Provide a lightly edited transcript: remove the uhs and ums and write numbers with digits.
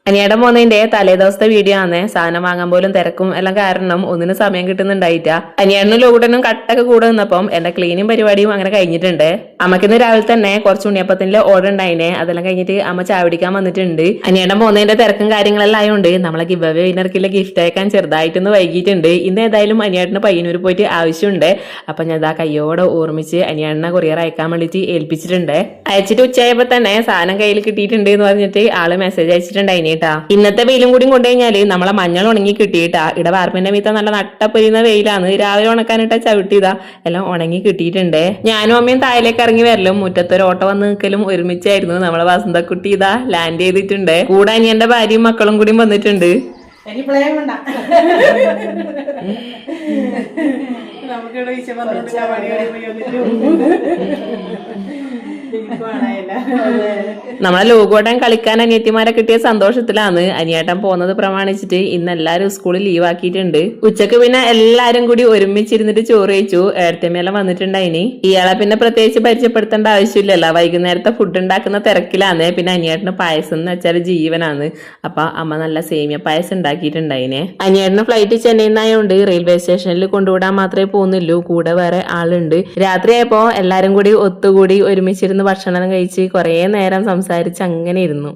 അനിയേട്ടൻ പോകുന്നതിന്റെ തലേദിവസത്തെ വീഡിയോ ആണ്. സാധനം വാങ്ങാൻ പോലും തിരക്കും എല്ലാം കാരണം ഒന്നിനും സമയം കിട്ടുന്നുണ്ടായിട്ട. അനിയേട്ടനും ലോകടനും കട്ടൊക്കെ കൂടെ നിന്നപ്പം എന്റെ ക്ലീനിങ് പരിപാടിയും അങ്ങനെ കഴിഞ്ഞിട്ടുണ്ട്. അമ്മക്കിന്ന് രാവിലെ തന്നെ കുറച്ച് ഉണ്ണിയപ്പത്തിന്റെ ഓർഡർ ഉണ്ടായിനെ. അതെല്ലാം കഴിഞ്ഞിട്ട് അമ്മ ചാവടിക്കാൻ വന്നിട്ടുണ്ട്. അനിയേട്ടൻ പോകുന്നതിന്റെ തിരക്കും കാര്യങ്ങളെല്ലാം ആയതുകൊണ്ട് നമ്മളെ ഗിവ് അവേ വിന്നർക്കുള്ള ഗിഫ്റ്റ് അയക്കാൻ ചെറുതായിട്ടൊന്ന് വൈകിട്ടുണ്ട്. ഇന്ന് ഏതായാലും അനിയേട്ടന് പയ്യന്നൂർ പോയിട്ട് ആവശ്യമുണ്ട്. അപ്പൊ ഞാൻ ഇതാ കയ്യോടെ ഓർമ്മിച്ച് അനിയേട്ടനെ കൊറിയർ അയക്കാൻ വേണ്ടിട്ട് ഏൽപ്പിച്ചിട്ടുണ്ട്. അയച്ചിട്ട് ഉച്ചയായപ്പോ തന്നെ സാധനം കയ്യിൽ കിട്ടിയിട്ടുണ്ട് എന്ന് പറഞ്ഞിട്ട് ആള് മെസ്സേജ് അയച്ചിട്ടുണ്ടായിനി. ഇന്നത്തെ വെയിലും കൂടി കൊണ്ടുകഴിഞ്ഞാല് നമ്മളെ മഞ്ഞൾ ഉണങ്ങി കിട്ടിയിട്ടാ. ഇട വാർപ്പിന്റെ മീത്ത നല്ല നട്ടപ്പൊരിയുന്ന വെയിലാണ്. രാവിലെ ഉണക്കാനിട്ട ചവിട്ടിയതാ എല്ലാം ഉണങ്ങി കിട്ടിയിട്ടുണ്ട്. ഞാനും അമ്മയും താഴേക്ക് ഇറങ്ങി വരലും മുറ്റത്തൊരു ഓട്ടോ വന്ന് നിൽക്കലും ഒരുമിച്ചായിരുന്നു. നമ്മളെ വസന്തക്കുട്ടി ഇതാ ലാൻഡ് ചെയ്തിട്ടുണ്ട്. കൂടെ അനിയന്റെ ഭാര്യയും മക്കളും കൂടി വന്നിട്ടുണ്ട്. നമ്മളെ ലോകോട്ടൻ കളിക്കാൻ അനിയത്തിമാരെ കിട്ടിയ സന്തോഷത്തിലാണ്. അനിയേട്ടൻ പോകുന്നത് പ്രമാണിച്ചിട്ട് ഇന്ന് എല്ലാരും സ്കൂളിൽ ലീവ് ആക്കിയിട്ടുണ്ട്. ഉച്ചക്ക് പിന്നെ എല്ലാരും കൂടി ഒരുമിച്ചിരുന്നിട്ട് ചോറ് കഴിച്ചു. ഏടത്തമ്മയെല്ലാം വന്നിട്ടുണ്ടായിനി. ഇയാളെ പിന്നെ പ്രത്യേകിച്ച് പരിചയപ്പെടുത്തേണ്ട ആവശ്യമില്ലല്ലോ. വൈകുന്നേരത്തെ ഫുഡ് ഉണ്ടാക്കുന്ന തിരക്കിലാണ്. പിന്നെ അനിയേട്ടന് പായസം എന്ന് വെച്ചാൽ ജീവനാണ്. അപ്പൊ അമ്മ നല്ല സേമിയ പായസം ഉണ്ടാക്കിയിട്ടുണ്ടായിനെ. അനിയേട്ടന് ഫ്ലൈറ്റ് ചെന്നൈയിൽ നിന്നായോണ്ട് റെയിൽവേ സ്റ്റേഷനിൽ കൊണ്ടുവിടാൻ മാത്രമേ പോകുന്നുള്ളൂ. കൂടെ വേറെ ആളുണ്ട്. രാത്രിയായപ്പോ എല്ലാരും കൂടി ഒത്തുകൂടി ഒരുമിച്ചിരുന്ന് ഭക്ഷണം കഴിച്ച് കുറേ നേരം സംസാരിച്ച് അങ്ങനെ ഇരുന്നു.